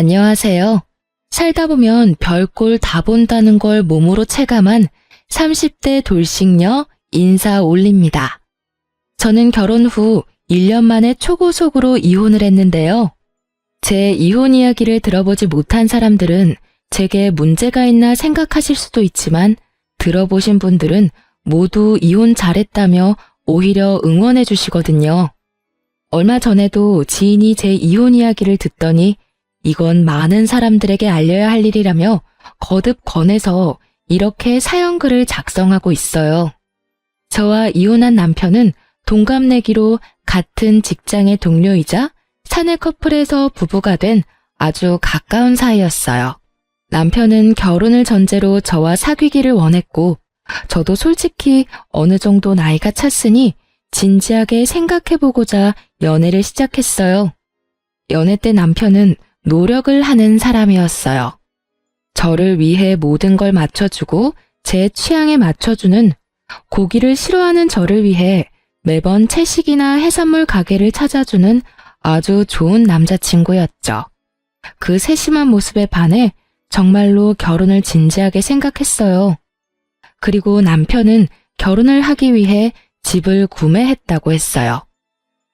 안녕하세요. 살다 보면 별꼴 다 본다는 걸 몸으로 체감한 30대 돌싱녀 인사 올립니다. 저는 결혼 후 1년 만에 초고속으로 이혼을 했는데요. 제 이혼 이야기를 들어보지 못한 사람들은 제게 문제가 있나 생각하실 수도 있지만 들어보신 분들은 모두 이혼 잘했다며 오히려 응원해 주시거든요. 얼마 전에도 지인이 제 이혼 이야기를 듣더니 이건 많은 사람들에게 알려야 할 일이라며 거듭 권해서 이렇게 사연글을 작성하고 있어요. 저와 이혼한 남편은 동갑내기로 같은 직장의 동료이자 사내 커플에서 부부가 된 아주 가까운 사이였어요. 남편은 결혼을 전제로 저와 사귀기를 원했고 저도 솔직히 어느 정도 나이가 찼으니 진지하게 생각해보고자 연애를 시작했어요. 연애 때 남편은 노력을 하는 사람이었어요. 저를 위해 모든 걸 맞춰주고 제 취향에 맞춰주는, 고기를 싫어하는 저를 위해 매번 채식이나 해산물 가게를 찾아주는 아주 좋은 남자친구였죠. 그 세심한 모습에 반해 정말로 결혼을 진지하게 생각했어요. 그리고 남편은 결혼을 하기 위해 집을 구매했다고 했어요.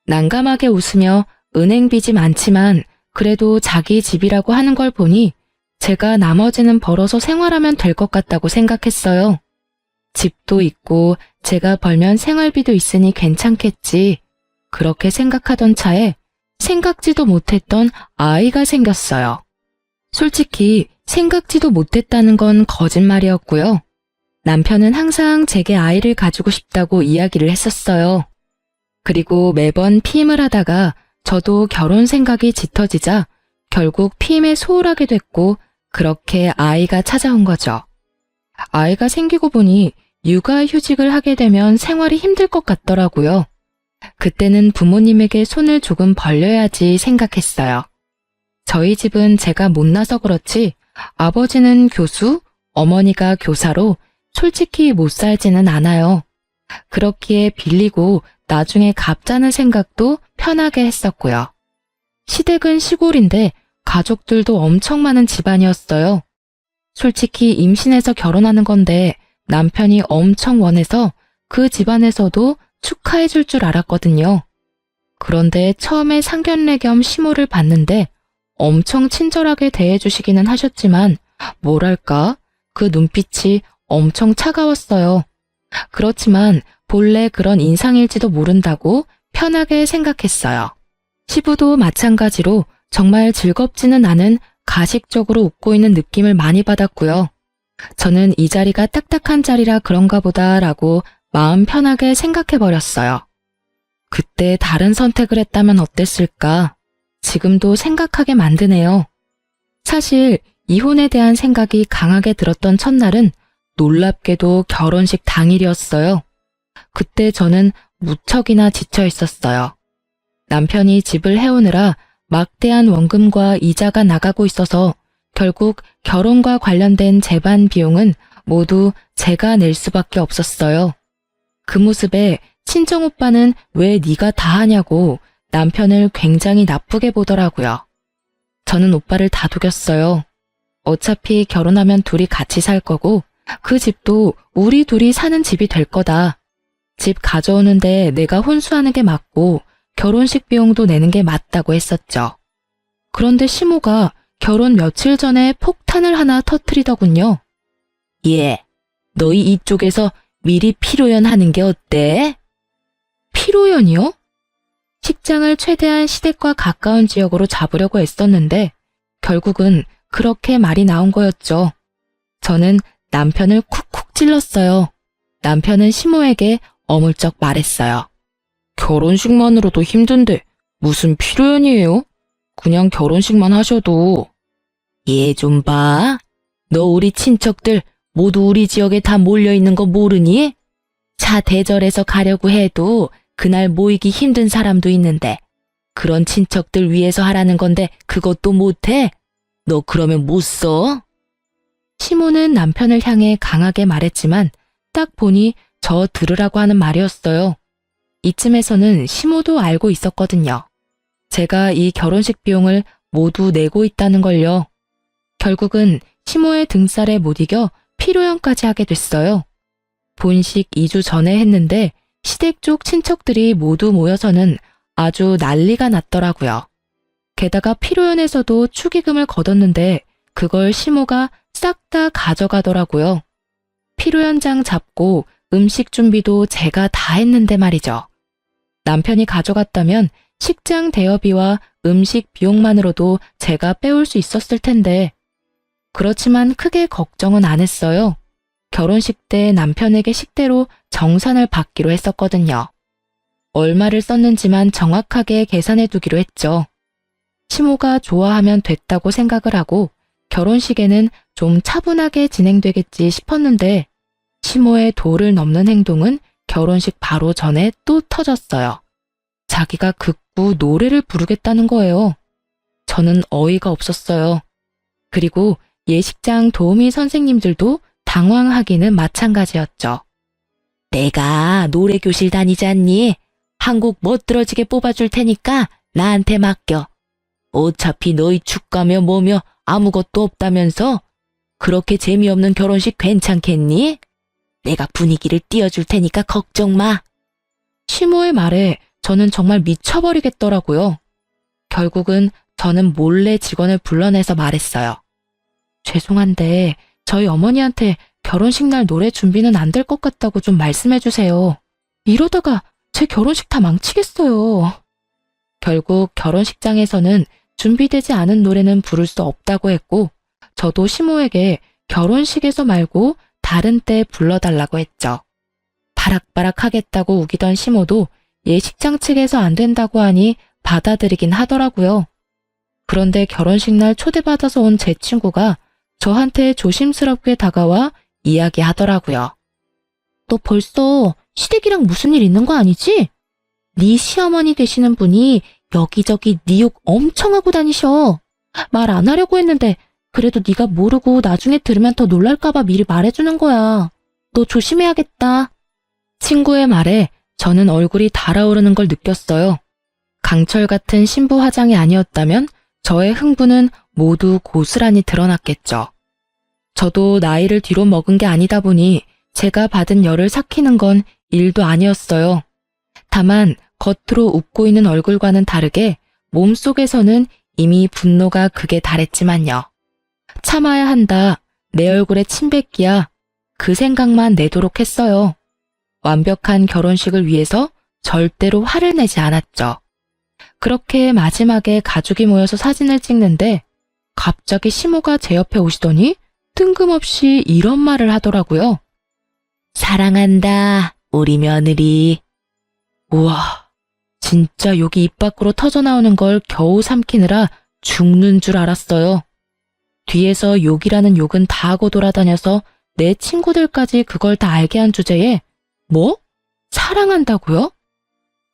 난감하게 웃으며 은행 빚이 많지만 그래도 자기 집이라고 하는 걸 보니 제가 나머지는 벌어서 생활하면 될 것 같다고 생각했어요. 집도 있고 제가 벌면 생활비도 있으니 괜찮겠지. 그렇게 생각하던 차에 생각지도 못했던 아이가 생겼어요. 솔직히 생각지도 못했다는 건 거짓말이었고요. 남편은 항상 제게 아이를 가지고 싶다고 이야기를 했었어요. 그리고 매번 피임을 하다가 저도 결혼 생각이 짙어지자 결국 피임에 소홀하게 됐고 그렇게 아이가 찾아온 거죠. 아이가 생기고 보니 육아휴직을 하게 되면 생활이 힘들 것 같더라고요. 그때는 부모님에게 손을 조금 벌려야지 생각했어요. 저희 집은 제가 못나서 그렇지 아버지는 교수, 어머니가 교사로 솔직히 못 살지는 않아요. 그렇기에 빌리고 나중에 갚자는 생각도 편하게 했었고요. 시댁은 시골인데 가족들도 엄청 많은 집안이었어요. 솔직히 임신해서 결혼하는 건데 남편이 엄청 원해서 그 집안에서도 축하해 줄 줄 알았거든요. 그런데 처음에 상견례 겸 시모를 봤는데 엄청 친절하게 대해주시기는 하셨지만 뭐랄까 그 눈빛이 엄청 차가웠어요. 그렇지만 본래 그런 인상일지도 모른다고 편하게 생각했어요. 시부도 마찬가지로 정말 즐겁지는 않은 가식적으로 웃고 있는 느낌을 많이 받았고요. 저는 이 자리가 딱딱한 자리라 그런가 보다라고 마음 편하게 생각해버렸어요. 그때 다른 선택을 했다면 어땠을까? 지금도 생각하게 만드네요. 사실 이혼에 대한 생각이 강하게 들었던 첫날은 놀랍게도 결혼식 당일이었어요. 그때 저는 무척이나 지쳐 있었어요. 남편이 집을 해오느라 막대한 원금과 이자가 나가고 있어서 결국 결혼과 관련된 재반 비용은 모두 제가 낼 수밖에 없었어요. 그 모습에 친정오빠는 왜 네가 다 하냐고 남편을 굉장히 나쁘게 보더라고요. 저는 오빠를 다독였어요. 어차피 결혼하면 둘이 같이 살 거고 그 집도 우리 둘이 사는 집이 될 거다. 집 가져오는데 내가 혼수하는 게 맞고 결혼식 비용도 내는 게 맞다고 했었죠. 그런데 시모가 결혼 며칠 전에 폭탄을 하나 터뜨리더군요. 예, 너희 이쪽에서 미리 피로연 하는 게 어때? 피로연이요? 식장을 최대한 시댁과 가까운 지역으로 잡으려고 애썼는데 결국은 그렇게 말이 나온 거였죠. 저는 남편을 쿡쿡 찔렀어요. 남편은 시모에게 어물쩍 말했어요. 결혼식만으로도 힘든데 무슨 피로연이에요? 그냥 결혼식만 하셔도. 얘 좀 봐. 너 우리 친척들 모두 우리 지역에 다 몰려있는 거 모르니? 차 대절해서 가려고 해도 그날 모이기 힘든 사람도 있는데 그런 친척들 위해서 하라는 건데 그것도 못해? 너 그러면 못 써? 시모는 남편을 향해 강하게 말했지만 딱 보니 저 들으라고 하는 말이었어요. 이쯤에서는 시모도 알고 있었거든요. 제가 이 결혼식 비용을 모두 내고 있다는 걸요. 결국은 시모의 등살에 못 이겨 피로연까지 하게 됐어요. 본식 2주 전에 했는데 시댁 쪽 친척들이 모두 모여서는 아주 난리가 났더라고요. 게다가 피로연에서도 축의금을 걷었는데 그걸 시모가 싹 다 가져가더라고요. 피로연장 잡고 음식 준비도 제가 다 했는데 말이죠. 남편이 가져갔다면 식장 대여비와 음식 비용만으로도 제가 빼올 수 있었을 텐데. 그렇지만 크게 걱정은 안 했어요. 결혼식 때 남편에게 식대로 정산을 받기로 했었거든요. 얼마를 썼는지만 정확하게 계산해 두기로 했죠. 시모가 좋아하면 됐다고 생각을 하고 결혼식에는 좀 차분하게 진행되겠지 싶었는데 시모의 도를 넘는 행동은 결혼식 바로 전에 또 터졌어요. 자기가 극구 노래를 부르겠다는 거예요. 저는 어이가 없었어요. 그리고 예식장 도우미 선생님들도 당황하기는 마찬가지였죠. 내가 노래교실 다니지 않니? 한 곡 멋들어지게 뽑아줄 테니까 나한테 맡겨. 어차피 너희 축가며 뭐며 아무것도 없다면서? 그렇게 재미없는 결혼식 괜찮겠니? 내가 분위기를 띄워줄 테니까 걱정 마. 시모의 말에 저는 정말 미쳐버리겠더라고요. 결국은 저는 몰래 직원을 불러내서 말했어요. 죄송한데 저희 어머니한테 결혼식 날 노래 준비는 안 될 것 같다고 좀 말씀해 주세요. 이러다가 제 결혼식 다 망치겠어요. 결국 결혼식장에서는 준비되지 않은 노래는 부를 수 없다고 했고 저도 시모에게 결혼식에서 말고 다른 때 불러달라고 했죠. 바락바락 하겠다고 우기던 시모도 예식장 측에서 안 된다고 하니 받아들이긴 하더라고요. 그런데 결혼식 날 초대받아서 온 제 친구가 저한테 조심스럽게 다가와 이야기하더라고요. 너 벌써 시댁이랑 무슨 일 있는 거 아니지? 네 시어머니 되시는 분이 여기저기 네 욕 엄청 하고 다니셔. 말 안 하려고 했는데 그래도 네가 모르고 나중에 들으면 더 놀랄까봐 미리 말해주는 거야. 너 조심해야겠다. 친구의 말에 저는 얼굴이 달아오르는 걸 느꼈어요. 강철 같은 신부 화장이 아니었다면 저의 흥분은 모두 고스란히 드러났겠죠. 저도 나이를 뒤로 먹은 게 아니다 보니 제가 받은 열을 삭히는 건 일도 아니었어요. 다만 겉으로 웃고 있는 얼굴과는 다르게 몸속에서는 이미 분노가 극에 달했지만요. 참아야 한다. 내 얼굴에 침 뱉기야. 그 생각만 내도록 했어요. 완벽한 결혼식을 위해서 절대로 화를 내지 않았죠. 그렇게 마지막에 가족이 모여서 사진을 찍는데 갑자기 시모가 제 옆에 오시더니 뜬금없이 이런 말을 하더라고요. 사랑한다, 우리 며느리. 우와, 진짜 욕이 입 밖으로 터져나오는 걸 겨우 삼키느라 죽는 줄 알았어요. 뒤에서 욕이라는 욕은 다 하고 돌아다녀서 내 친구들까지 그걸 다 알게 한 주제에 뭐? 사랑한다고요?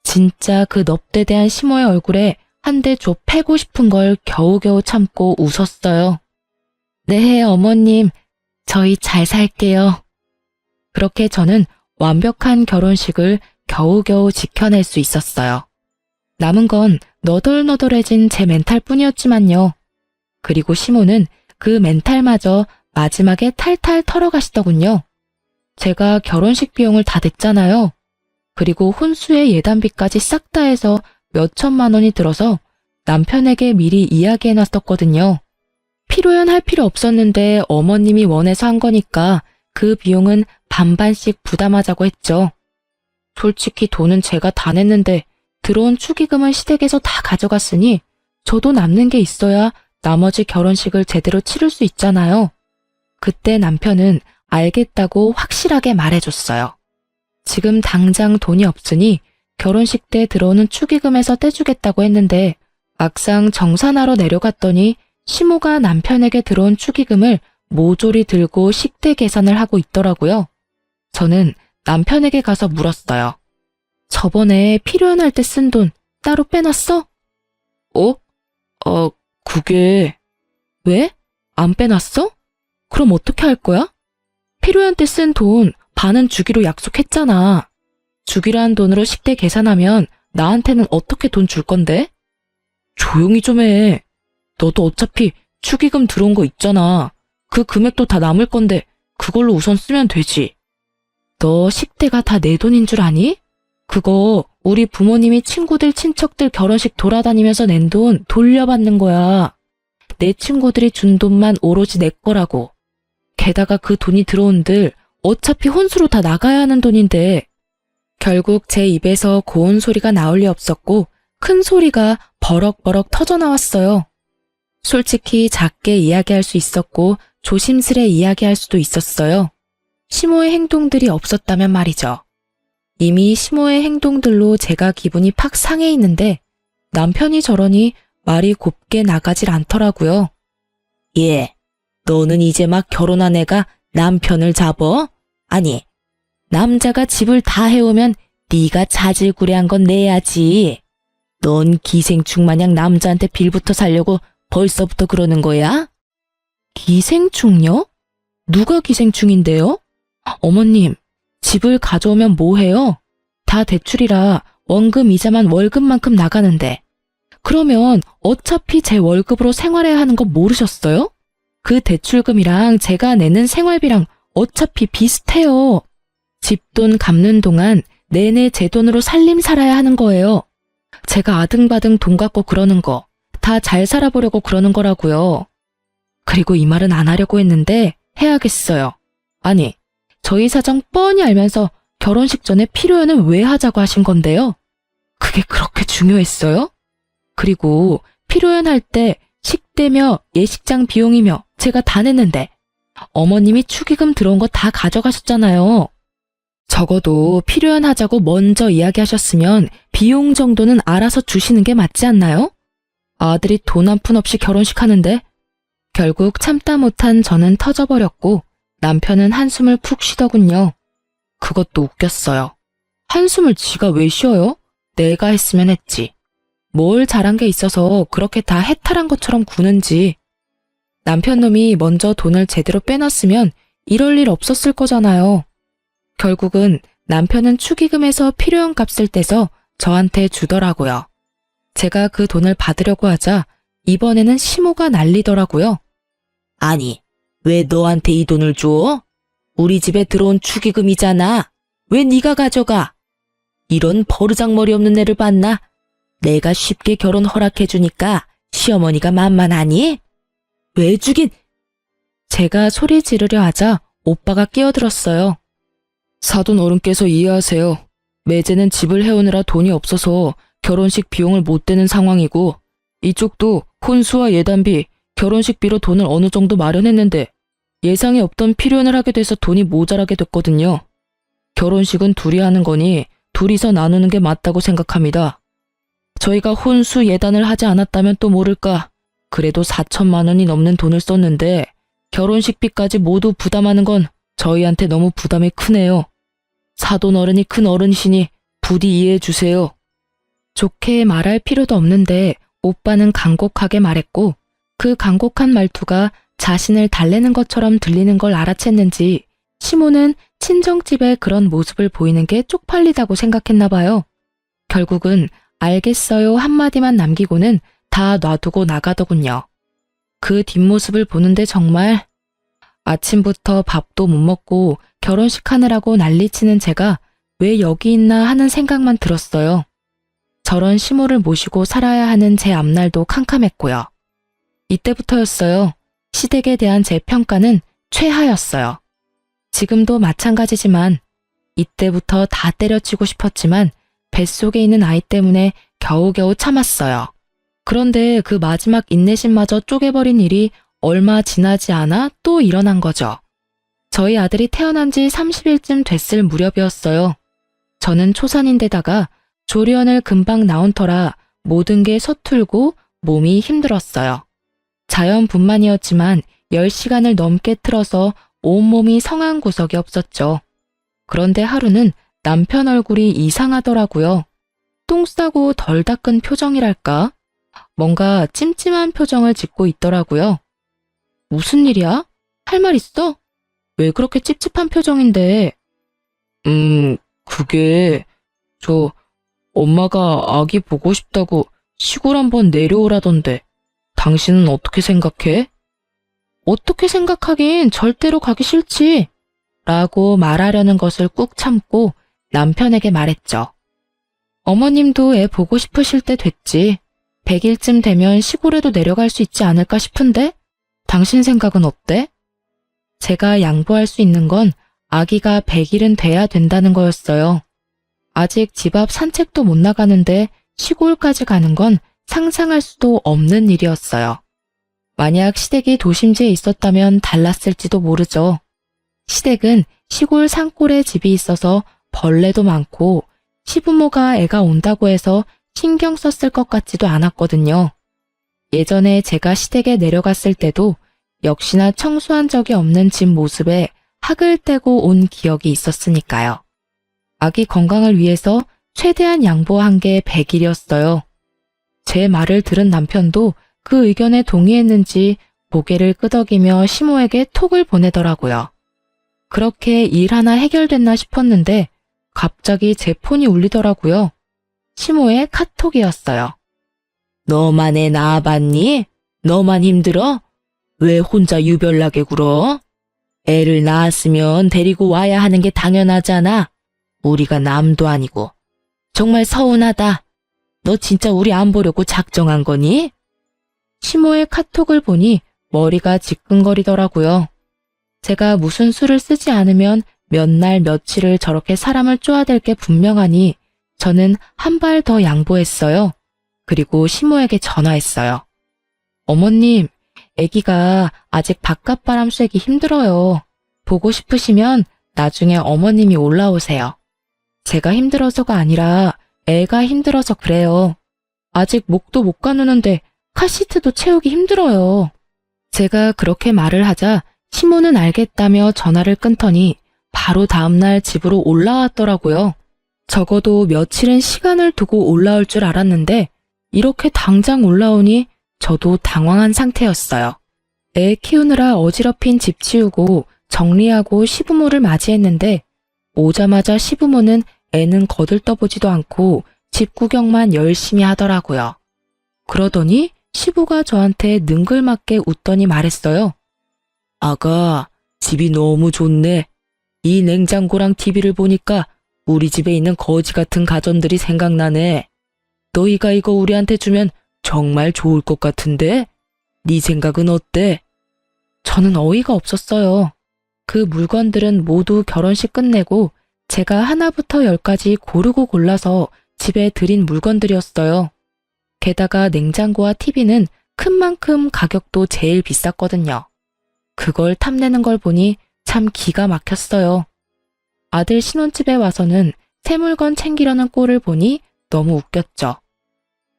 진짜 그 넙대대한 시모의 얼굴에 한 대 줘 패고 싶은 걸 겨우겨우 참고 웃었어요. 네, 어머님, 저희 잘 살게요. 그렇게 저는 완벽한 결혼식을 겨우겨우 지켜낼 수 있었어요. 남은 건 너덜너덜해진 제 멘탈 뿐이었지만요. 그리고 시모는 그 멘탈마저 마지막에 탈탈 털어가시더군요. 제가 결혼식 비용을 다 냈잖아요. 그리고 혼수의 예단비까지 싹 다 해서 몇 천만 원이 들어서 남편에게 미리 이야기해놨었거든요. 피로연 할 필요 없었는데 어머님이 원해서 한 거니까 그 비용은 반반씩 부담하자고 했죠. 솔직히 돈은 제가 다 냈는데 들어온 축의금은 시댁에서 다 가져갔으니 저도 남는 게 있어야 나머지 결혼식을 제대로 치를 수 있잖아요. 그때 남편은 알겠다고 확실하게 말해줬어요. 지금 당장 돈이 없으니 결혼식 때 들어오는 축의금에서 떼주겠다고 했는데 막상 정산하러 내려갔더니 시모가 남편에게 들어온 축의금을 모조리 들고 식대 계산을 하고 있더라고요. 저는 남편에게 가서 물었어요. 저번에 필요할 때 쓴 돈 따로 빼놨어? 그게... 왜? 안 빼놨어? 그럼 어떻게 할 거야? 필요한 때 쓴 돈 반은 주기로 약속했잖아. 주기로 한 돈으로 식대 계산하면 나한테는 어떻게 돈 줄 건데? 조용히 좀 해. 너도 어차피 축의금 들어온 거 있잖아. 그 금액도 다 남을 건데 그걸로 우선 쓰면 되지. 너 식대가 다 내 돈인 줄 아니? 그거 우리 부모님이 친구들, 친척들 결혼식 돌아다니면서 낸 돈 돌려받는 거야. 내 친구들이 준 돈만 오로지 내 거라고. 게다가 그 돈이 들어온들 어차피 혼수로 다 나가야 하는 돈인데. 결국 제 입에서 고운 소리가 나올 리 없었고 큰 소리가 버럭버럭 터져나왔어요. 솔직히 작게 이야기할 수 있었고 조심스레 이야기할 수도 있었어요. 시모의 행동들이 없었다면 말이죠. 이미 시모의 행동들로 제가 기분이 팍 상해 있는데 남편이 저러니 말이 곱게 나가질 않더라고요. 예, 너는 이제 막 결혼한 애가 남편을 잡어? 아니, 남자가 집을 다 해오면 네가 자질구레한 건 내야지. 넌 기생충 마냥 남자한테 빌부터 살려고 벌써부터 그러는 거야? 기생충요? 누가 기생충인데요? 어머님, 집을 가져오면 뭐해요? 다 대출이라 원금 이자만 월급만큼 나가는데. 그러면 어차피 제 월급으로 생활해야 하는 거 모르셨어요? 그 대출금이랑 제가 내는 생활비랑 어차피 비슷해요. 집돈 갚는 동안 내내 제 돈으로 살림 살아야 하는 거예요. 제가 아등바등 돈 갖고 그러는 거 다 잘 살아보려고 그러는 거라고요. 그리고 이 말은 안 하려고 했는데 해야겠어요. 아니, 저희 사정 뻔히 알면서 결혼식 전에 피로연은 왜 하자고 하신 건데요? 그게 그렇게 중요했어요? 그리고 피로연 할 때 식대며 예식장 비용이며 제가 다 냈는데 어머님이 축의금 들어온 거 다 가져가셨잖아요. 적어도 피로연 하자고 먼저 이야기하셨으면 비용 정도는 알아서 주시는 게 맞지 않나요? 아들이 돈 한 푼 없이 결혼식 하는데. 결국 참다 못한 저는 터져버렸고 남편은 한숨을 푹 쉬더군요. 그것도 웃겼어요. 한숨을 지가 왜 쉬어요? 내가 했으면 했지. 뭘 잘한 게 있어서 그렇게 다 해탈한 것처럼 구는지. 남편 놈이 먼저 돈을 제대로 빼놨으면 이럴 일 없었을 거잖아요. 결국은 남편은 축의금에서 필요한 값을 떼서 저한테 주더라고요. 제가 그 돈을 받으려고 하자 이번에는 시모가 난리더라고요. 아니, 왜 너한테 이 돈을 줘? 우리 집에 들어온 축의금이잖아. 왜 네가 가져가? 이런 버르장머리 없는 애를 봤나? 내가 쉽게 결혼 허락해주니까 시어머니가 만만하니? 왜 주긴? 제가 소리 지르려 하자 오빠가 끼어들었어요. 사돈 어른께서 이해하세요. 매제는 집을 해오느라 돈이 없어서 결혼식 비용을 못 대는 상황이고 이쪽도 혼수와 예단비, 결혼식비로 돈을 어느 정도 마련했는데 예상에 없던 필요연을 하게 돼서 돈이 모자라게 됐거든요. 결혼식은 둘이 하는 거니 둘이서 나누는 게 맞다고 생각합니다. 저희가 혼수 예단을 하지 않았다면 또 모를까. 그래도 4천만 원이 넘는 돈을 썼는데 결혼식비까지 모두 부담하는 건 저희한테 너무 부담이 크네요. 사돈 어른이 큰 어른이시니 부디 이해해 주세요. 좋게 말할 필요도 없는데 오빠는 간곡하게 말했고 그 간곡한 말투가 자신을 달래는 것처럼 들리는 걸 알아챘는지 시모는 친정집에 그런 모습을 보이는 게 쪽팔리다고 생각했나 봐요. 결국은 알겠어요 한마디만 남기고는 다 놔두고 나가더군요. 그 뒷모습을 보는데 정말 아침부터 밥도 못 먹고 결혼식 하느라고 난리치는 제가 왜 여기 있나 하는 생각만 들었어요. 저런 시모를 모시고 살아야 하는 제 앞날도 캄캄했고요. 이때부터였어요. 시댁에 대한 제 평가는 최하였어요. 지금도 마찬가지지만 이때부터 다 때려치고 싶었지만 뱃속에 있는 아이 때문에 겨우겨우 참았어요. 그런데 그 마지막 인내심마저 쪼개버린 일이 얼마 지나지 않아 또 일어난 거죠. 저희 아들이 태어난 지 30일쯤 됐을 무렵이었어요. 저는 초산인데다가 조련을 금방 나온 터라 모든 게 서툴고 몸이 힘들었어요. 자연분만이었지만 10시간을 넘게 틀어서 온몸이 성한 구석이 없었죠. 그런데 하루는 남편 얼굴이 이상하더라고요. 똥 싸고 덜 닦은 표정이랄까? 뭔가 찜찜한 표정을 짓고 있더라고요. 무슨 일이야? 할 말 있어? 왜 그렇게 찝찝한 표정인데? 그게 엄마가 아기 보고 싶다고 시골 한번 내려오라던데 당신은 어떻게 생각해? 어떻게 생각하긴 절대로 가기 싫지. 라고 말하려는 것을 꾹 참고 남편에게 말했죠. 어머님도 애 보고 싶으실 때 됐지. 100일쯤 되면 시골에도 내려갈 수 있지 않을까 싶은데? 당신 생각은 어때? 제가 양보할 수 있는 건 아기가 100일은 돼야 된다는 거였어요. 아직 집 앞 산책도 못 나가는데 시골까지 가는 건 상상할 수도 없는 일이었어요. 만약 시댁이 도심지에 있었다면 달랐을지도 모르죠. 시댁은 시골 산골에 집이 있어서 벌레도 많고 시부모가 애가 온다고 해서 신경 썼을 것 같지도 않았거든요. 예전에 제가 시댁에 내려갔을 때도 역시나 청소한 적이 없는 집 모습에 학을 떼고 온 기억이 있었으니까요. 아기 건강을 위해서 최대한 양보한 게 100일이었어요. 제 말을 들은 남편도 그 의견에 동의했는지 고개를 끄덕이며 시모에게 톡을 보내더라고요. 그렇게 일 하나 해결됐나 싶었는데 갑자기 제 폰이 울리더라고요. 시모의 카톡이었어요. 너만 애 낳아봤니? 너만 힘들어? 왜 혼자 유별나게 굴어? 애를 낳았으면 데리고 와야 하는 게 당연하잖아. 우리가 남도 아니고. 정말 서운하다. 너 진짜 우리 안 보려고 작정한 거니? 시모의 카톡을 보니 머리가 지끈거리더라고요. 제가 무슨 수를 쓰지 않으면 몇 날 며칠을 저렇게 사람을 쪼아댈 게 분명하니 저는 한 발 더 양보했어요. 그리고 시모에게 전화했어요. 어머님, 아기가 아직 바깥바람 쐬기 힘들어요. 보고 싶으시면 나중에 어머님이 올라오세요. 제가 힘들어서가 아니라 애가 힘들어서 그래요. 아직 목도 못 가누는데 카시트도 채우기 힘들어요. 제가 그렇게 말을 하자 시모는 알겠다며 전화를 끊더니 바로 다음날 집으로 올라왔더라고요. 적어도 며칠은 시간을 두고 올라올 줄 알았는데 이렇게 당장 올라오니 저도 당황한 상태였어요. 애 키우느라 어지럽힌 집 치우고 정리하고 시부모를 맞이했는데 오자마자 시부모는 애는 거들떠보지도 않고 집 구경만 열심히 하더라고요. 그러더니 시부가 저한테 능글맞게 웃더니 말했어요. 아가, 집이 너무 좋네. 이 냉장고랑 TV를 보니까 우리 집에 있는 거지 같은 가전들이 생각나네. 너희가 이거 우리한테 주면 정말 좋을 것 같은데? 네 생각은 어때? 저는 어이가 없었어요. 그 물건들은 모두 결혼식 끝내고 제가 하나부터 열까지 고르고 골라서 집에 들인 물건들이었어요. 게다가 냉장고와 TV는 큰 만큼 가격도 제일 비쌌거든요. 그걸 탐내는 걸 보니 참 기가 막혔어요. 아들 신혼집에 와서는 새 물건 챙기려는 꼴을 보니 너무 웃겼죠.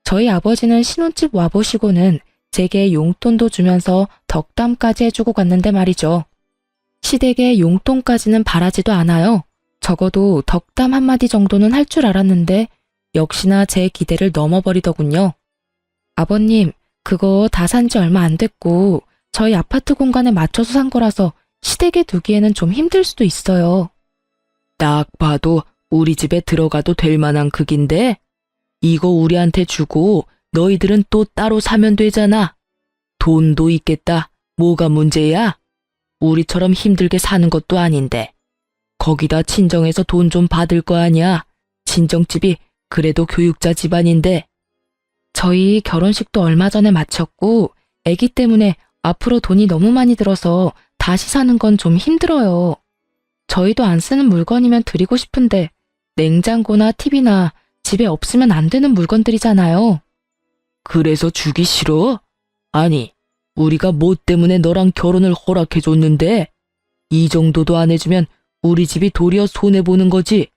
저희 아버지는 신혼집 와보시고는 제게 용돈도 주면서 덕담까지 해주고 갔는데 말이죠. 시댁에 용돈까지는 바라지도 않아요. 적어도 덕담 한마디 정도는 할 줄 알았는데 역시나 제 기대를 넘어버리더군요. 아버님, 그거 다 산 지 얼마 안 됐고 저희 아파트 공간에 맞춰서 산 거라서 시댁에 두기에는 좀 힘들 수도 있어요. 딱 봐도 우리 집에 들어가도 될 만한 크기인데 이거 우리한테 주고 너희들은 또 따로 사면 되잖아. 돈도 있겠다. 뭐가 문제야? 우리처럼 힘들게 사는 것도 아닌데. 거기다 친정에서 돈 좀 받을 거 아니야. 친정집이 그래도 교육자 집안인데. 저희 결혼식도 얼마 전에 마쳤고 아기 때문에 앞으로 돈이 너무 많이 들어서 다시 사는 건 좀 힘들어요. 저희도 안 쓰는 물건이면 드리고 싶은데 냉장고나 TV나 집에 없으면 안 되는 물건들이잖아요. 그래서 주기 싫어? 아니, 우리가 뭐 때문에 너랑 결혼을 허락해줬는데 이 정도도 안 해주면 우리 집이 도리어 손해보는 거지.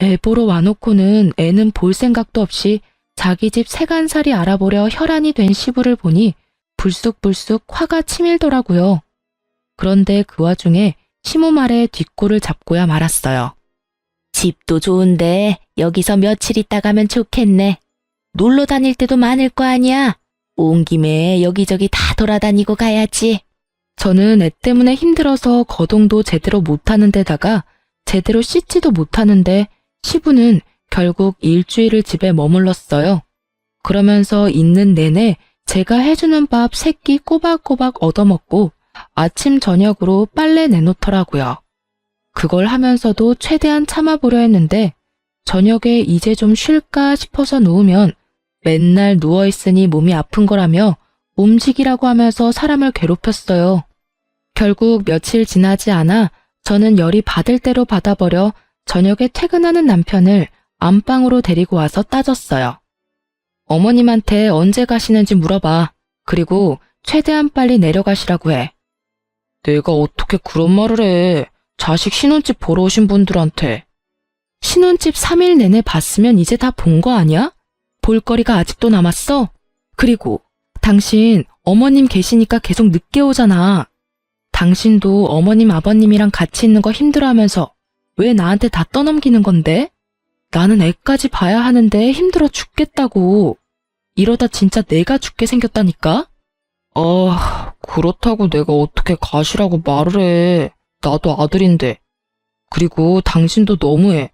애 보러 와놓고는 애는 볼 생각도 없이 자기 집 세간살이 알아보려 혈안이 된 시부를 보니 불쑥불쑥 화가 치밀더라고요. 그런데 그 와중에 시모 말에 뒷골을 잡고야 말았어요. 집도 좋은데 여기서 며칠 있다 가면 좋겠네. 놀러 다닐 때도 많을 거 아니야. 온 김에 여기저기 다 돌아다니고 가야지. 저는 애 때문에 힘들어서 거동도 제대로 못하는 데다가 제대로 씻지도 못하는데 시부는 결국 일주일을 집에 머물렀어요. 그러면서 있는 내내 제가 해주는 밥 3끼 꼬박꼬박 얻어먹고 아침 저녁으로 빨래 내놓더라고요. 그걸 하면서도 최대한 참아보려 했는데 저녁에 이제 좀 쉴까 싶어서 누우면 맨날 누워있으니 몸이 아픈 거라며 움직이라고 하면서 사람을 괴롭혔어요. 결국 며칠 지나지 않아 저는 열이 받을 대로 받아버려 저녁에 퇴근하는 남편을 안방으로 데리고 와서 따졌어요. 어머님한테 언제 가시는지 물어봐. 그리고 최대한 빨리 내려가시라고 해. 내가 어떻게 그런 말을 해. 자식 신혼집 보러 오신 분들한테. 신혼집 3일 내내 봤으면 이제 다 본 거 아니야? 볼거리가 아직도 남았어? 그리고 당신 어머님 계시니까 계속 늦게 오잖아. 당신도 어머님 아버님이랑 같이 있는 거 힘들어하면서 왜 나한테 다 떠넘기는 건데? 나는 애까지 봐야 하는데 힘들어 죽겠다고. 이러다 진짜 내가 죽게 생겼다니까? 그렇다고 내가 어떻게 가시라고 말을 해. 나도 아들인데. 그리고 당신도 너무해.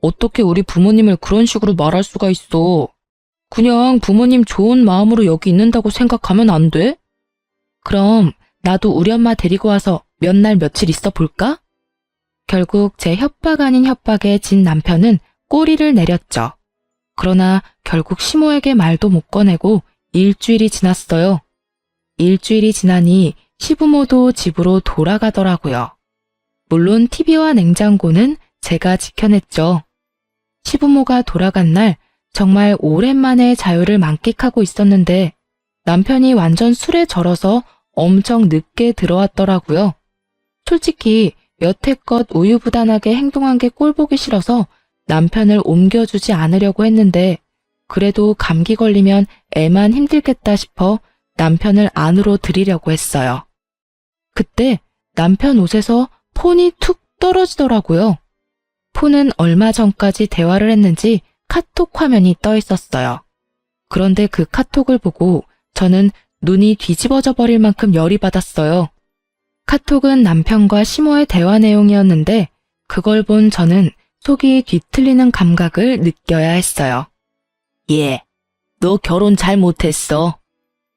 어떻게 우리 부모님을 그런 식으로 말할 수가 있어. 그냥 부모님 좋은 마음으로 여기 있는다고 생각하면 안 돼? 그럼 나도 우리 엄마 데리고 와서 몇 날 며칠 있어 볼까? 결국 제 협박 아닌 협박에 진 남편은 꼬리를 내렸죠. 그러나 결국 시모에게 말도 못 꺼내고 일주일이 지났어요. 일주일이 지나니 시부모도 집으로 돌아가더라고요. 물론 TV와 냉장고는 제가 지켜냈죠. 시부모가 돌아간 날 정말 오랜만에 자유를 만끽하고 있었는데 남편이 완전 술에 절어서 엄청 늦게 들어왔더라고요. 솔직히 여태껏 우유부단하게 행동한 게 꼴보기 싫어서 남편을 옮겨주지 않으려고 했는데 그래도 감기 걸리면 애만 힘들겠다 싶어 남편을 안으로 들이려고 했어요. 그때 남편 옷에서 폰이 툭 떨어지더라고요. 폰은 얼마 전까지 대화를 했는지 카톡 화면이 떠 있었어요. 그런데 그 카톡을 보고 저는 눈이 뒤집어져 버릴 만큼 열이 받았어요. 카톡은 남편과 시모의 대화 내용이었는데 그걸 본 저는 속이 뒤틀리는 감각을 느껴야 했어요. 얘, 너 결혼 잘못했어.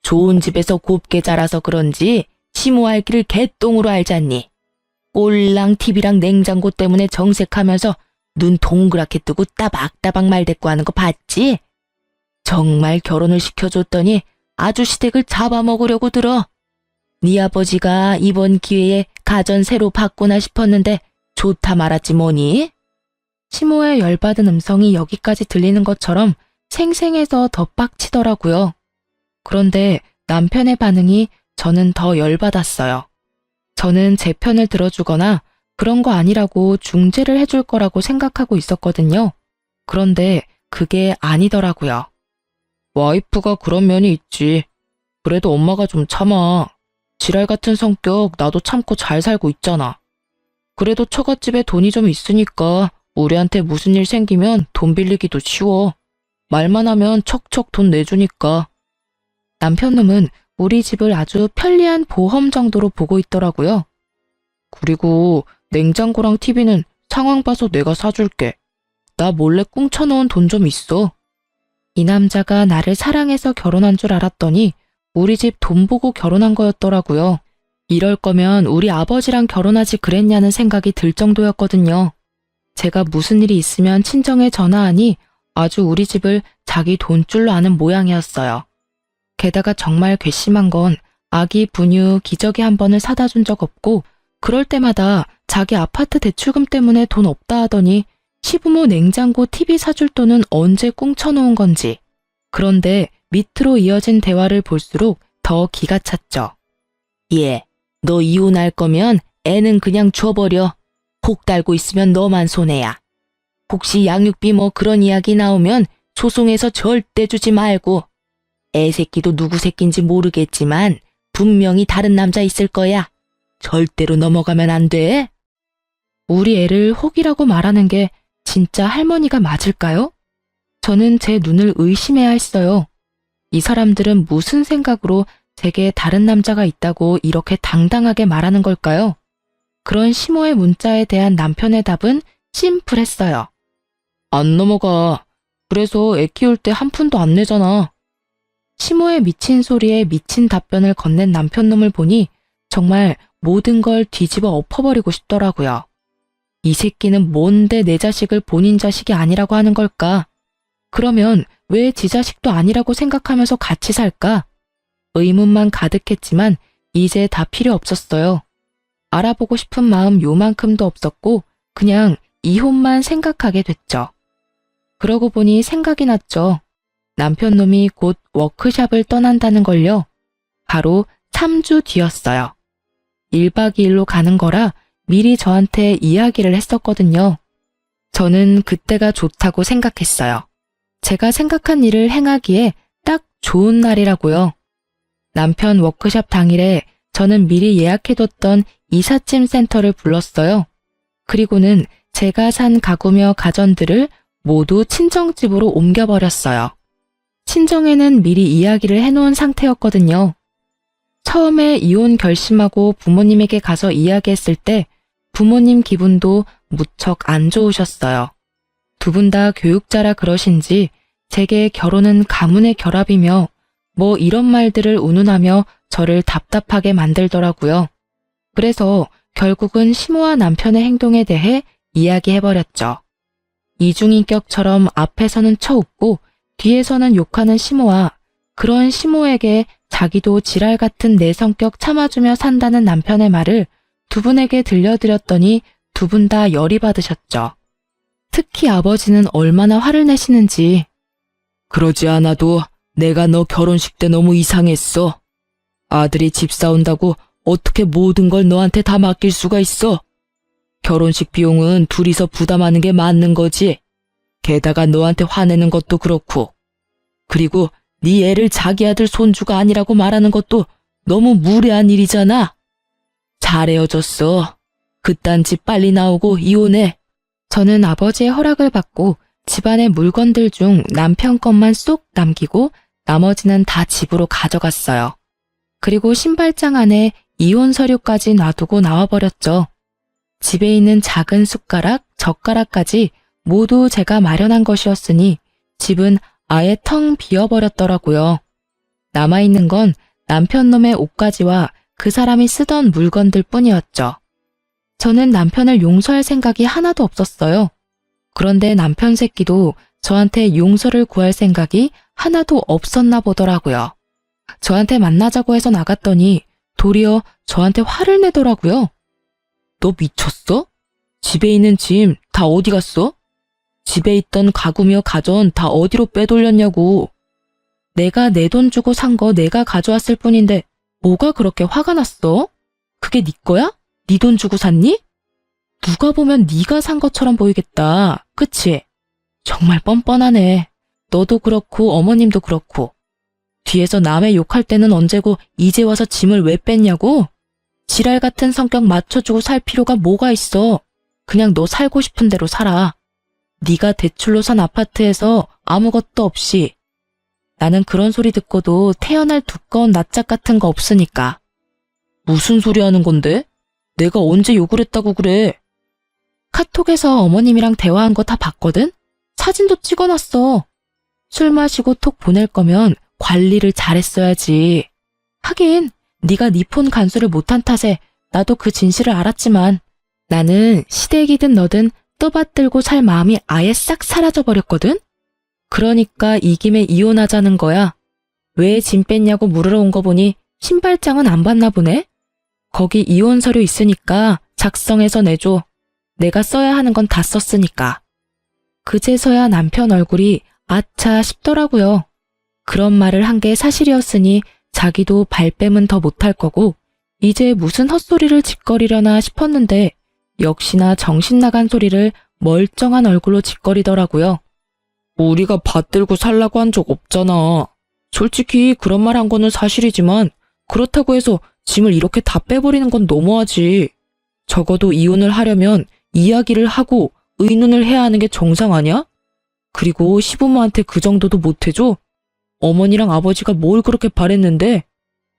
좋은 집에서 곱게 자라서 그런지 시모 알기를 개똥으로 알잖니. 꼴랑 TV랑 냉장고 때문에 정색하면서 눈 동그랗게 뜨고 따박따박 말대꾸 하는 거 봤지? 정말 결혼을 시켜줬더니 아주 시댁을 잡아먹으려고 들어. 네 아버지가 이번 기회에 가전 새로 받구나 싶었는데 좋다 말았지 뭐니? 시모의 열받은 음성이 여기까지 들리는 것처럼 생생해서 더 빡치더라고요. 그런데 남편의 반응이 저는 더 열받았어요. 저는 제 편을 들어주거나 그런 거 아니라고 중재를 해줄 거라고 생각하고 있었거든요. 그런데 그게 아니더라고요. 와이프가 그런 면이 있지. 그래도 엄마가 좀 참아. 지랄 같은 성격 나도 참고 잘 살고 있잖아. 그래도 처갓집에 돈이 좀 있으니까 우리한테 무슨 일 생기면 돈 빌리기도 쉬워. 말만 하면 척척 돈 내주니까. 남편놈은 우리 집을 아주 편리한 보험 정도로 보고 있더라고요. 그리고 냉장고랑 TV는 상황 봐서 내가 사줄게. 나 몰래 꿍쳐놓은 돈 좀 있어. 이 남자가 나를 사랑해서 결혼한 줄 알았더니 우리 집 돈 보고 결혼한 거였더라고요. 이럴 거면 우리 아버지랑 결혼하지 그랬냐는 생각이 들 정도였거든요. 제가 무슨 일이 있으면 친정에 전화하니 아주 우리 집을 자기 돈줄로 아는 모양이었어요. 게다가 정말 괘씸한 건 아기 분유 기저귀 한 번을 사다 준 적 없고 그럴 때마다 자기 아파트 대출금 때문에 돈 없다 하더니 시부모 냉장고 TV 사줄 돈은 언제 꿍쳐놓은 건지. 그런데 밑으로 이어진 대화를 볼수록 더 기가 찼죠. 얘, 너 이혼할 거면 애는 그냥 줘버려. 혹 달고 있으면 너만 손해야. 혹시 양육비 뭐 그런 이야기 나오면 소송해서 절대 주지 말고. 애 새끼도 누구 새끼인지 모르겠지만 분명히 다른 남자 있을 거야. 절대로 넘어가면 안 돼. 우리 애를 혹이라고 말하는 게 진짜 할머니가 맞을까요? 저는 제 눈을 의심해야 했어요. 이 사람들은 무슨 생각으로 제게 다른 남자가 있다고 이렇게 당당하게 말하는 걸까요? 그런 시모의 문자에 대한 남편의 답은 심플했어요. 안 넘어가. 그래서 애 키울 때 한 푼도 안 내잖아. 시모의 미친 소리에 미친 답변을 건넨 남편놈을 보니 정말 모든 걸 뒤집어 엎어버리고 싶더라고요. 이 새끼는 뭔데 내 자식을 본인 자식이 아니라고 하는 걸까? 그러면 왜 지 자식도 아니라고 생각하면서 같이 살까? 의문만 가득했지만 이제 다 필요 없었어요. 알아보고 싶은 마음 요만큼도 없었고 그냥 이혼만 생각하게 됐죠. 그러고 보니 생각이 났죠. 남편놈이 곧 워크샵을 떠난다는 걸요. 바로 3주 뒤였어요. 1박 2일로 가는 거라 미리 저한테 이야기를 했었거든요. 저는 그때가 좋다고 생각했어요. 제가 생각한 일을 행하기에 딱 좋은 날이라고요. 남편 워크샵 당일에 저는 미리 예약해뒀던 이삿짐 센터를 불렀어요. 그리고는 제가 산 가구며 가전들을 모두 친정집으로 옮겨버렸어요. 친정에는 미리 이야기를 해놓은 상태였거든요. 처음에 이혼 결심하고 부모님에게 가서 이야기했을 때 부모님 기분도 무척 안 좋으셨어요. 두 분 다 교육자라 그러신지 제게 결혼은 가문의 결합이며 뭐 이런 말들을 운운하며 저를 답답하게 만들더라고요. 그래서 결국은 시모와 남편의 행동에 대해 이야기해버렸죠. 이중인격처럼 앞에서는 쳐웃고 뒤에서는 욕하는 시모와 그런 시모에게 자기도 지랄 같은 내 성격 참아주며 산다는 남편의 말을 두 분에게 들려드렸더니 두 분 다 열이 받으셨죠. 특히 아버지는 얼마나 화를 내시는지. 그러지 않아도 내가 너 결혼식 때 너무 이상했어. 아들이 집 사온다고 어떻게 모든 걸 너한테 다 맡길 수가 있어? 결혼식 비용은 둘이서 부담하는 게 맞는 거지. 게다가 너한테 화내는 것도 그렇고. 그리고 네 애를 자기 아들 손주가 아니라고 말하는 것도 너무 무례한 일이잖아. 잘 헤어졌어. 그딴 집 빨리 나오고 이혼해. 저는 아버지의 허락을 받고 집안의 물건들 중 남편 것만 쏙 남기고 나머지는 다 집으로 가져갔어요. 그리고 신발장 안에 이혼 서류까지 놔두고 나와버렸죠. 집에 있는 작은 숟가락, 젓가락까지 모두 제가 마련한 것이었으니 집은 아예 텅 비어버렸더라고요. 남아있는 건 남편놈의 옷가지와 그 사람이 쓰던 물건들 뿐이었죠. 저는 남편을 용서할 생각이 하나도 없었어요. 그런데 남편 새끼도 저한테 용서를 구할 생각이 하나도 없었나 보더라고요. 저한테 만나자고 해서 나갔더니 도리어 저한테 화를 내더라고요. 너 미쳤어? 집에 있는 짐 다 어디 갔어? 집에 있던 가구며 가전 다 어디로 빼돌렸냐고. 내가 내 돈 주고 산 거 내가 가져왔을 뿐인데 뭐가 그렇게 화가 났어? 그게 네 거야? 네 돈 주고 샀니? 누가 보면 네가 산 것처럼 보이겠다. 그치? 정말 뻔뻔하네. 너도 그렇고 어머님도 그렇고. 뒤에서 남의 욕할 때는 언제고 이제 와서 짐을 왜 뺐냐고? 지랄 같은 성격 맞춰주고 살 필요가 뭐가 있어. 그냥 너 살고 싶은 대로 살아. 네가 대출로 산 아파트에서 아무것도 없이. 나는 그런 소리 듣고도 태어날 두꺼운 낯짝 같은 거 없으니까. 무슨 소리 하는 건데? 내가 언제 욕을 했다고 그래? 카톡에서 어머님이랑 대화한 거 다 봤거든? 사진도 찍어놨어. 술 마시고 톡 보낼 거면 관리를 잘했어야지. 하긴 네가 네 폰 간수를 못한 탓에 나도 그 진실을 알았지만 나는 시댁이든 너든 떠받들고 살 마음이 아예 싹 사라져버렸거든? 그러니까 이 김에 이혼하자는 거야. 왜 짐 뺐냐고 물으러 온 거 보니 신발장은 안 봤나 보네? 거기 이혼 서류 있으니까 작성해서 내줘. 내가 써야 하는 건 다 썼으니까. 그제서야 남편 얼굴이 아차 싶더라고요. 그런 말을 한 게 사실이었으니 자기도 발뺌은 더 못할 거고 이제 무슨 헛소리를 짓거리려나 싶었는데 역시나 정신 나간 소리를 멀쩡한 얼굴로 짓거리더라고요. 우리가 받들고 살라고 한 적 없잖아. 솔직히 그런 말 한 거는 사실이지만 그렇다고 해서 짐을 이렇게 다 빼버리는 건 너무하지. 적어도 이혼을 하려면 이야기를 하고 의논을 해야 하는 게 정상 아니야? 그리고 시부모한테 그 정도도 못 해줘? 어머니랑 아버지가 뭘 그렇게 바랬는데?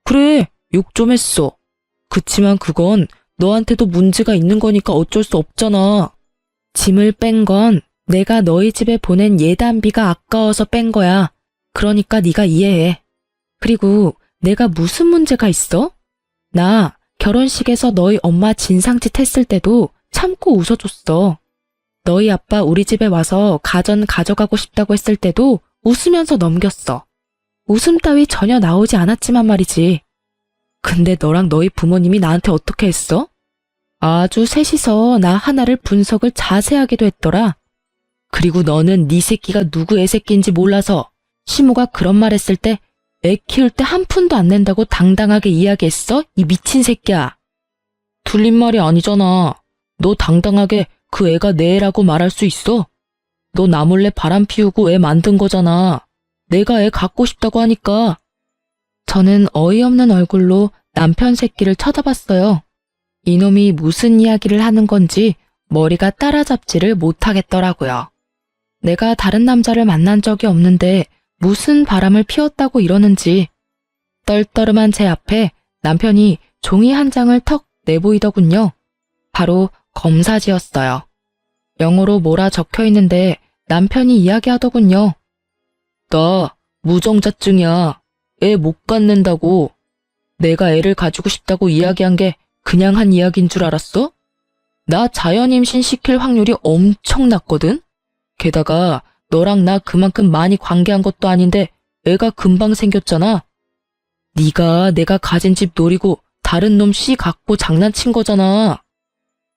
그래, 욕 좀 했어. 그치만 그건 너한테도 문제가 있는 거니까 어쩔 수 없잖아. 짐을 뺀 건 내가 너희 집에 보낸 예단비가 아까워서 뺀 거야. 그러니까 네가 이해해. 그리고 내가 무슨 문제가 있어? 나 결혼식에서 너희 엄마 진상짓 했을 때도 참고 웃어줬어. 너희 아빠 우리 집에 와서 가전 가져가고 싶다고 했을 때도 웃으면서 넘겼어. 웃음 따위 전혀 나오지 않았지만 말이지. 근데 너랑 너희 부모님이 나한테 어떻게 했어? 아주 셋이서 나 하나를 분석을 자세하게도 했더라. 그리고 너는 네 새끼가 누구 애 새끼인지 몰라서 시모가 그런 말 했을 때 애 키울 때 한 푼도 안 낸다고 당당하게 이야기했어? 이 미친 새끼야. 틀린 말이 아니잖아. 너 당당하게 그 애가 내 애라고 말할 수 있어? 너 나 몰래 바람 피우고 애 만든 거잖아. 내가 애 갖고 싶다고 하니까. 저는 어이없는 얼굴로 남편 새끼를 쳐다봤어요. 이놈이 무슨 이야기를 하는 건지 머리가 따라잡지를 못하겠더라고요. 내가 다른 남자를 만난 적이 없는데 무슨 바람을 피웠다고 이러는지. 떨떠름한 제 앞에 남편이 종이 한 장을 턱 내보이더군요. 바로 검사지였어요. 영어로 뭐라 적혀 있는데 남편이 이야기하더군요. 나 무정자증이야. 애 못 갖는다고. 내가 애를 가지고 싶다고 이야기한 게 그냥 한 이야기인 줄 알았어? 나 자연 임신 시킬 확률이 엄청 낮거든? 게다가 너랑 나 그만큼 많이 관계한 것도 아닌데 애가 금방 생겼잖아. 네가 내가 가진 집 노리고 다른 놈 씨 갖고 장난친 거잖아.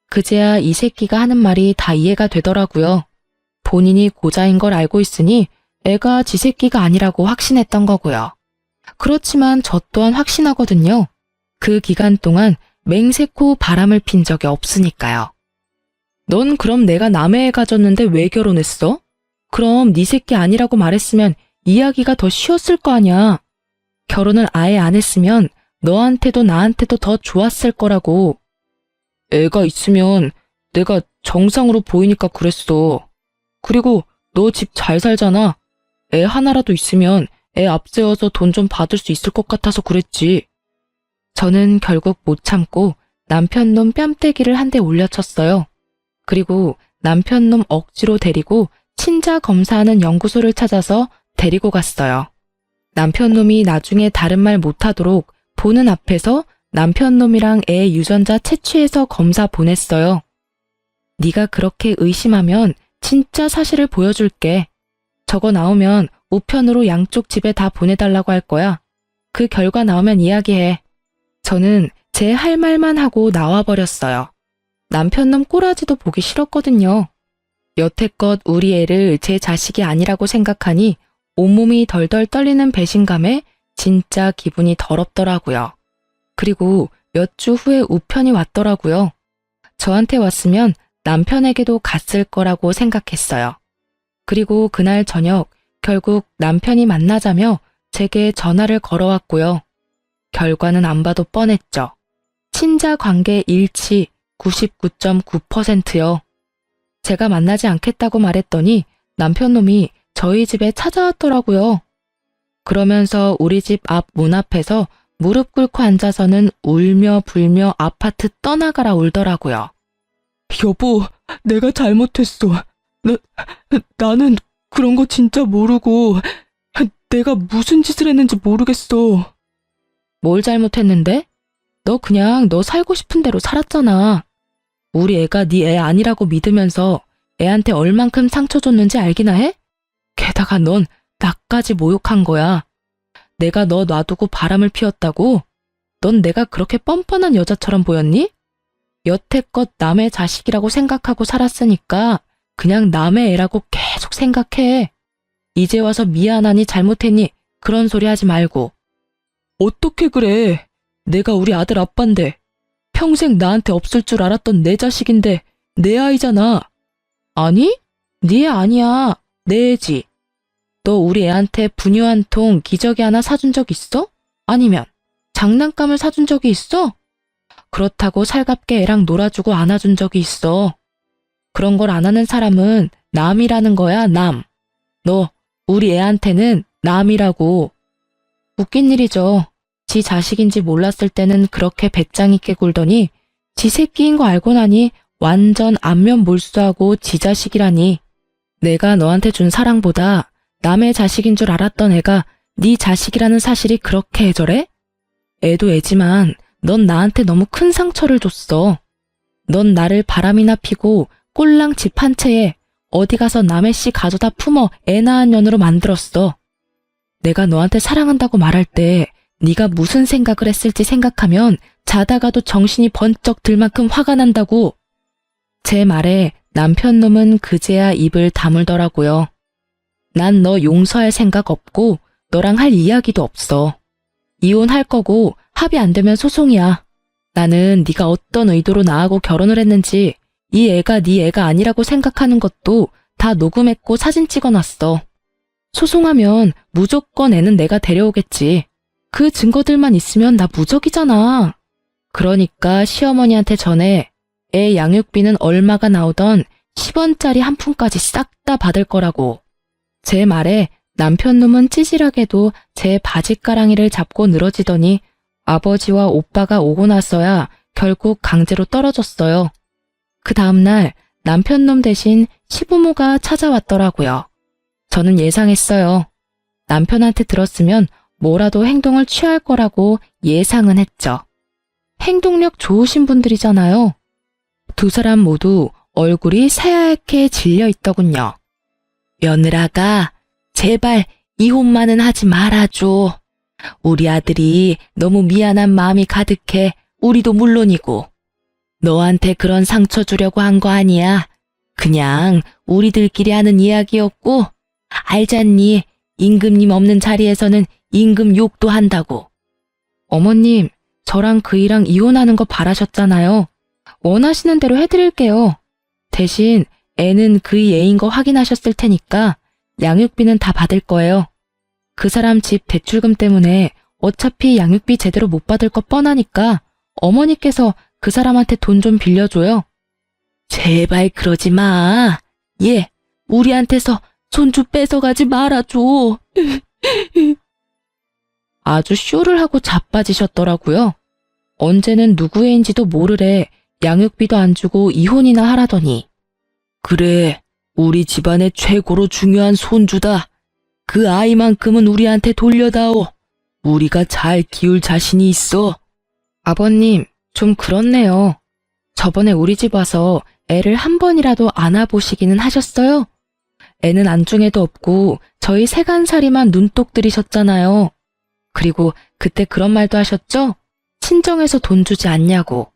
그제야 이 새끼가 하는 말이 다 이해가 되더라고요. 본인이 고자인 걸 알고 있으니 애가 지 새끼가 아니라고 확신했던 거고요. 그렇지만 저 또한 확신하거든요. 그 기간 동안 맹세코 바람을 핀 적이 없으니까요. 넌 그럼 내가 남의 애 가졌는데 왜 결혼했어? 그럼 네 새끼 아니라고 말했으면 이야기가 더 쉬웠을 거 아냐. 결혼을 아예 안 했으면 너한테도 나한테도 더 좋았을 거라고. 애가 있으면 내가 정상으로 보이니까 그랬어. 그리고 너 집 잘 살잖아. 애 하나라도 있으면 애 앞세워서 돈 좀 받을 수 있을 것 같아서 그랬지. 저는 결국 못 참고 남편 놈 뺨때기를 한 대 올려쳤어요. 그리고 남편 놈 억지로 데리고 친자 검사하는 연구소를 찾아서 데리고 갔어요. 남편 놈이 나중에 다른 말 못하도록 보는 앞에서 남편 놈이랑 애 유전자 채취해서 검사 보냈어요. 네가 그렇게 의심하면 진짜 사실을 보여줄게. 저거 나오면 우편으로 양쪽 집에 다 보내달라고 할 거야. 그 결과 나오면 이야기해. 저는 제 할 말만 하고 나와버렸어요. 남편 놈 꼬라지도 보기 싫었거든요. 여태껏 우리 애를 제 자식이 아니라고 생각하니 온몸이 덜덜 떨리는 배신감에 진짜 기분이 더럽더라고요. 그리고 몇 주 후에 우편이 왔더라고요. 저한테 왔으면 남편에게도 갔을 거라고 생각했어요. 그리고 그날 저녁 결국 남편이 만나자며 제게 전화를 걸어왔고요. 결과는 안 봐도 뻔했죠. 친자 관계 일치 99.9%요. 제가 만나지 않겠다고 말했더니 남편 놈이 저희 집에 찾아왔더라고요. 그러면서 우리 집 앞 문 앞에서 무릎 꿇고 앉아서는 울며 불며 아파트 떠나가라 울더라고요. 여보, 내가 잘못했어. 나는 그런 거 진짜 모르고 내가 무슨 짓을 했는지 모르겠어. 뭘 잘못했는데? 너 그냥 너 살고 싶은 대로 살았잖아. 우리 애가 네 애 아니라고 믿으면서 애한테 얼만큼 상처 줬는지 알기나 해? 게다가 넌 나까지 모욕한 거야. 내가 너 놔두고 바람을 피웠다고? 넌 내가 그렇게 뻔뻔한 여자처럼 보였니? 여태껏 남의 자식이라고 생각하고 살았으니까 그냥 남의 애라고 계속 생각해. 이제 와서 미안하니 잘못했니? 그런 소리 하지 말고. 어떻게 그래? 내가 우리 아들 아빠인데. 평생 나한테 없을 줄 알았던 내 자식인데 내 아이잖아. 아니? 네 애 아니야. 내 애지. 너 우리 애한테 분유 한 통 기저귀 하나 사준 적 있어? 아니면 장난감을 사준 적이 있어? 그렇다고 살갑게 애랑 놀아주고 안아준 적이 있어. 그런 걸 안 하는 사람은 남이라는 거야, 남. 너 우리 애한테는 남이라고. 웃긴 일이죠. 지 자식인지 몰랐을 때는 그렇게 배짱 있게 굴더니 지 새끼인 거 알고 나니 완전 안면 몰수하고 지 자식이라니. 내가 너한테 준 사랑보다 남의 자식인 줄 알았던 애가 네 자식이라는 사실이 그렇게 애절해? 애도 애지만 넌 나한테 너무 큰 상처를 줬어. 넌 나를 바람이나 피고 꼴랑 집 한 채에 어디 가서 남의 씨 가져다 품어 애 낳은 년으로 만들었어. 내가 너한테 사랑한다고 말할 때 네가 무슨 생각을 했을지 생각하면 자다가도 정신이 번쩍 들 만큼 화가 난다고. 제 말에 남편 놈은 그제야 입을 다물더라고요. 난 너 용서할 생각 없고 너랑 할 이야기도 없어. 이혼할 거고 합의 안 되면 소송이야. 나는 네가 어떤 의도로 나하고 결혼을 했는지 이 애가 네 애가 아니라고 생각하는 것도 다 녹음했고 사진 찍어놨어. 소송하면 무조건 애는 내가 데려오겠지. 그 증거들만 있으면 나 무적이잖아. 그러니까 시어머니한테 전해 애 양육비는 얼마가 나오던 10원짜리 한 푼까지 싹 다 받을 거라고. 제 말에 남편 놈은 찌질하게도 제 바지가랑이를 잡고 늘어지더니 아버지와 오빠가 오고 나서야 결국 강제로 떨어졌어요. 그 다음날 남편 놈 대신 시부모가 찾아왔더라고요. 저는 예상했어요. 남편한테 들었으면 뭐라도 행동을 취할 거라고 예상은 했죠. 행동력 좋으신 분들이잖아요. 두 사람 모두 얼굴이 새하얗게 질려 있더군요. 며느라가 제발 이혼만은 하지 말아줘. 우리 아들이 너무 미안한 마음이 가득해. 우리도 물론이고. 너한테 그런 상처 주려고 한 거 아니야. 그냥 우리들끼리 하는 이야기였고. 알잖니. 임금님 없는 자리에서는 임금 욕도 한다고. 어머님, 저랑 그이랑 이혼하는 거 바라셨잖아요. 원하시는 대로 해드릴게요. 대신 애는 그이 애인 거 확인하셨을 테니까 양육비는 다 받을 거예요. 그 사람 집 대출금 때문에 어차피 양육비 제대로 못 받을 거 뻔하니까 어머니께서 그 사람한테 돈 좀 빌려줘요. 제발 그러지 마. 얘, 우리한테서 손주 뺏어가지 말아줘. 아주 쇼를 하고 자빠지셨더라고요. 언제는 누구 애인지도 모르래 양육비도 안 주고 이혼이나 하라더니. 그래, 우리 집안의 최고로 중요한 손주다. 그 아이만큼은 우리한테 돌려다오. 우리가 잘 키울 자신이 있어. 아버님, 좀 그렇네요. 저번에 우리 집 와서 애를 한 번이라도 안아보시기는 하셨어요? 애는 안중에도 없고 저희 세간살이만 눈독 들이셨잖아요. 그리고 그때 그런 말도 하셨죠? 친정에서 돈 주지 않냐고.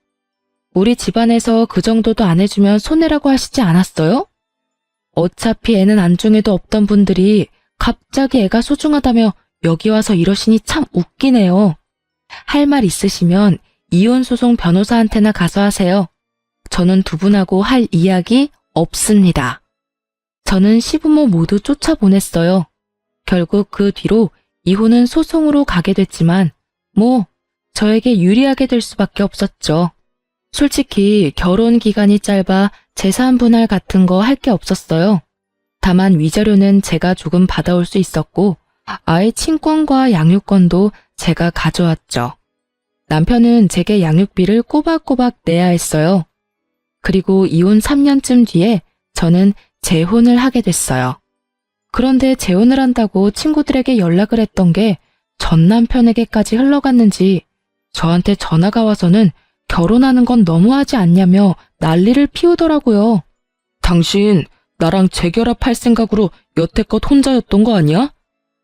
우리 집안에서 그 정도도 안 해주면 손해라고 하시지 않았어요? 어차피 애는 안중에도 없던 분들이 갑자기 애가 소중하다며 여기 와서 이러시니 참 웃기네요. 할 말 있으시면 이혼소송 변호사한테나 가서 하세요. 저는 두 분하고 할 이야기 없습니다. 저는 시부모 모두 쫓아보냈어요. 결국 그 뒤로 이혼은 소송으로 가게 됐지만 저에게 유리하게 될 수밖에 없었죠. 솔직히 결혼 기간이 짧아 재산 분할 같은 거 할 게 없었어요. 다만 위자료는 제가 조금 받아올 수 있었고 아이 친권과 양육권도 제가 가져왔죠. 남편은 제게 양육비를 꼬박꼬박 내야 했어요. 그리고 이혼 3년쯤 뒤에 저는 재혼을 하게 됐어요. 그런데 재혼을 한다고 친구들에게 연락을 했던 게 전 남편에게까지 흘러갔는지 저한테 전화가 와서는 결혼하는 건 너무하지 않냐며 난리를 피우더라고요. 당신 나랑 재결합할 생각으로 여태껏 혼자였던 거 아니야?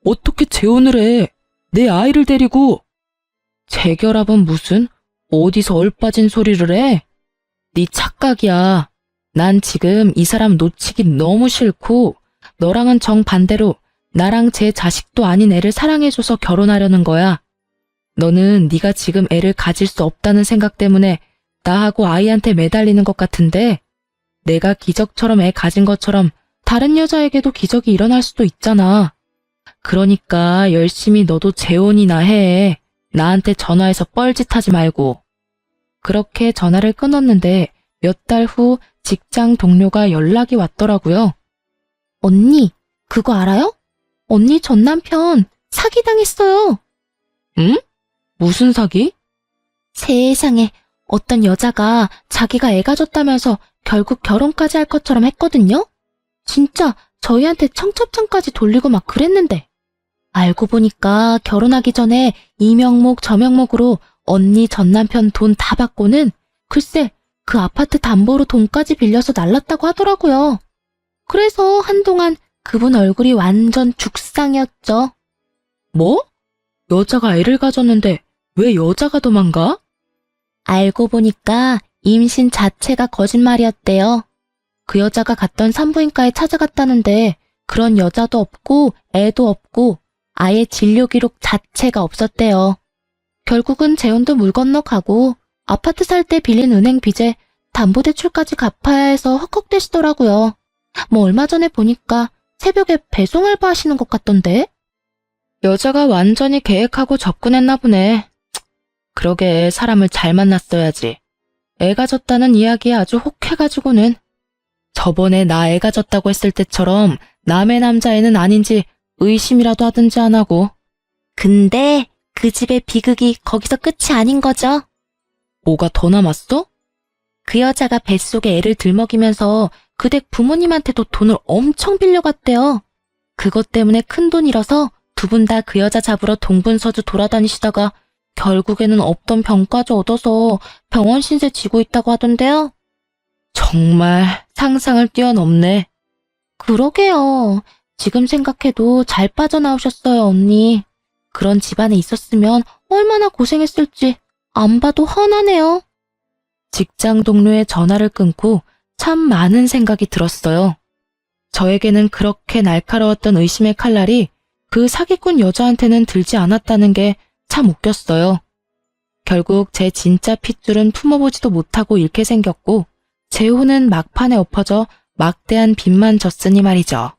어떻게 재혼을 해? 내 아이를 데리고. 재결합은 무슨? 어디서 얼빠진 소리를 해? 네 착각이야. 난 지금 이 사람 놓치기 너무 싫고 너랑은 정반대로 나랑 제 자식도 아닌 애를 사랑해줘서 결혼하려는 거야. 너는 네가 지금 애를 가질 수 없다는 생각 때문에 나하고 아이한테 매달리는 것 같은데 내가 기적처럼 애 가진 것처럼 다른 여자에게도 기적이 일어날 수도 있잖아. 그러니까 열심히 너도 재혼이나 해. 나한테 전화해서 뻘짓하지 말고. 그렇게 전화를 끊었는데 몇 달 후 직장 동료가 연락이 왔더라고요. 언니, 그거 알아요? 언니 전 남편 사기당했어요. 응? 무슨 사기? 세상에, 어떤 여자가 자기가 애 가졌다면서 결국 결혼까지 할 것처럼 했거든요? 진짜 저희한테 청첩장까지 돌리고 막 그랬는데. 알고 보니까 결혼하기 전에 이 명목 저 명목으로 언니 전 남편 돈 다 받고는 글쎄 그 아파트 담보로 돈까지 빌려서 날랐다고 하더라고요. 그래서 한동안 그분 얼굴이 완전 죽상이었죠. 뭐? 여자가 애를 가졌는데 왜 여자가 도망가? 알고 보니까 임신 자체가 거짓말이었대요. 그 여자가 갔던 산부인과에 찾아갔다는데 그런 여자도 없고 애도 없고 아예 진료 기록 자체가 없었대요. 결국은 재혼도 물 건너 가고 아파트 살 때 빌린 은행 빚에 담보대출까지 갚아야 해서 헉헉대시더라고요. 뭐 얼마 전에 보니까 새벽에 배송 알바 하시는 것 같던데? 여자가 완전히 계획하고 접근했나 보네. 그러게 사람을 잘 만났어야지. 애 가졌다는 이야기에 아주 혹해가지고는. 저번에 나 애 가졌다고 했을 때처럼 남의 남자애는 아닌지 의심이라도 하든지 안 하고. 근데 그 집의 비극이 거기서 끝이 아닌 거죠. 뭐가 더 남았어? 그 여자가 뱃속에 애를 들먹이면서 그 댁 부모님한테도 돈을 엄청 빌려갔대요. 그것 때문에 큰돈 잃어서 두 분 다 그 여자 잡으러 동분서주 돌아다니시다가 결국에는 없던 병까지 얻어서 병원 신세 지고 있다고 하던데요. 정말 상상을 뛰어넘네. 그러게요. 지금 생각해도 잘 빠져나오셨어요, 언니. 그런 집안에 있었으면 얼마나 고생했을지 안 봐도 훤하네요. 직장 동료의 전화를 끊고 참 많은 생각이 들었어요. 저에게는 그렇게 날카로웠던 의심의 칼날이 그 사기꾼 여자한테는 들지 않았다는 게 참 웃겼어요. 결국 제 진짜 핏줄은 품어보지도 못하고 잃게 생겼고 제 혼은 막판에 엎어져 막대한 빚만 졌으니 말이죠.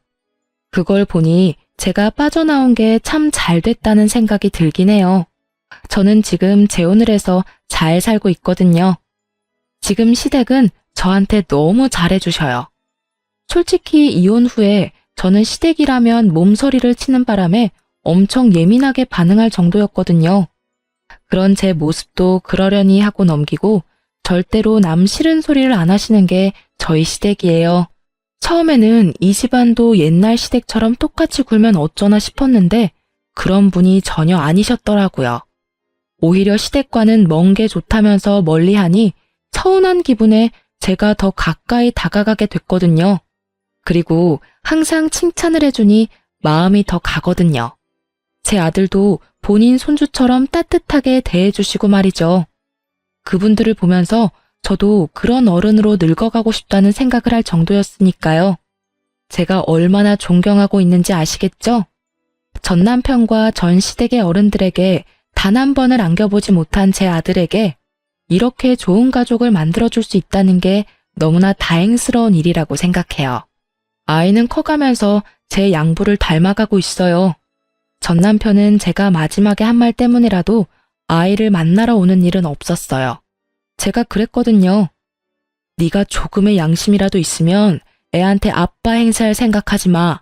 그걸 보니 제가 빠져나온 게 참 잘 됐다는 생각이 들긴 해요. 저는 지금 재혼을 해서 잘 살고 있거든요. 지금 시댁은 저한테 너무 잘해주셔요. 솔직히 이혼 후에 저는 시댁이라면 몸서리를 치는 바람에 엄청 예민하게 반응할 정도였거든요. 그런 제 모습도 그러려니 하고 넘기고 절대로 남 싫은 소리를 안 하시는 게 저희 시댁이에요. 처음에는 이 집안도 옛날 시댁처럼 똑같이 굴면 어쩌나 싶었는데 그런 분이 전혀 아니셨더라고요. 오히려 시댁과는 먼 게 좋다면서 멀리하니 서운한 기분에 제가 더 가까이 다가가게 됐거든요. 그리고 항상 칭찬을 해주니 마음이 더 가거든요. 제 아들도 본인 손주처럼 따뜻하게 대해주시고 말이죠. 그분들을 보면서 저도 그런 어른으로 늙어가고 싶다는 생각을 할 정도였으니까요. 제가 얼마나 존경하고 있는지 아시겠죠? 전 남편과 전 시댁의 어른들에게 단 한 번을 안겨보지 못한 제 아들에게 이렇게 좋은 가족을 만들어줄 수 있다는 게 너무나 다행스러운 일이라고 생각해요. 아이는 커가면서 제 양부를 닮아가고 있어요. 전 남편은 제가 마지막에 한 말 때문이라도 아이를 만나러 오는 일은 없었어요. 제가 그랬거든요. 네가 조금의 양심이라도 있으면 애한테 아빠 행세할 생각하지 마.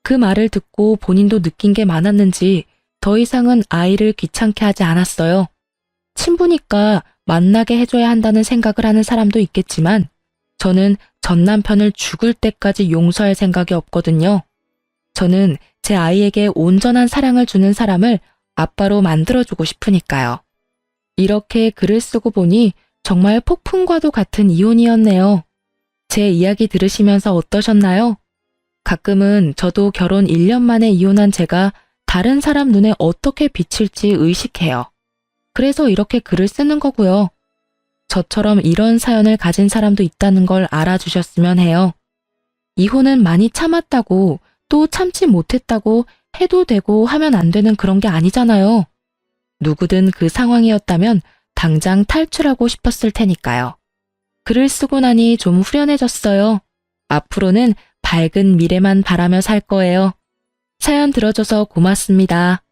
그 말을 듣고 본인도 느낀 게 많았는지 더 이상은 아이를 귀찮게 하지 않았어요. 친부니까 만나게 해줘야 한다는 생각을 하는 사람도 있겠지만 저는 전 남편을 죽을 때까지 용서할 생각이 없거든요. 저는 제 아이에게 온전한 사랑을 주는 사람을 아빠로 만들어주고 싶으니까요. 이렇게 글을 쓰고 보니 정말 폭풍과도 같은 이혼이었네요. 제 이야기 들으시면서 어떠셨나요? 가끔은 저도 결혼 1년 만에 이혼한 제가 다른 사람 눈에 어떻게 비칠지 의식해요. 그래서 이렇게 글을 쓰는 거고요. 저처럼 이런 사연을 가진 사람도 있다는 걸 알아주셨으면 해요. 이혼은 많이 참았다고 또 참지 못했다고 해도 되고 하면 안 되는 그런 게 아니잖아요. 누구든 그 상황이었다면 당장 탈출하고 싶었을 테니까요. 글을 쓰고 나니 좀 후련해졌어요. 앞으로는 밝은 미래만 바라며 살 거예요. 사연 들어줘서 고맙습니다.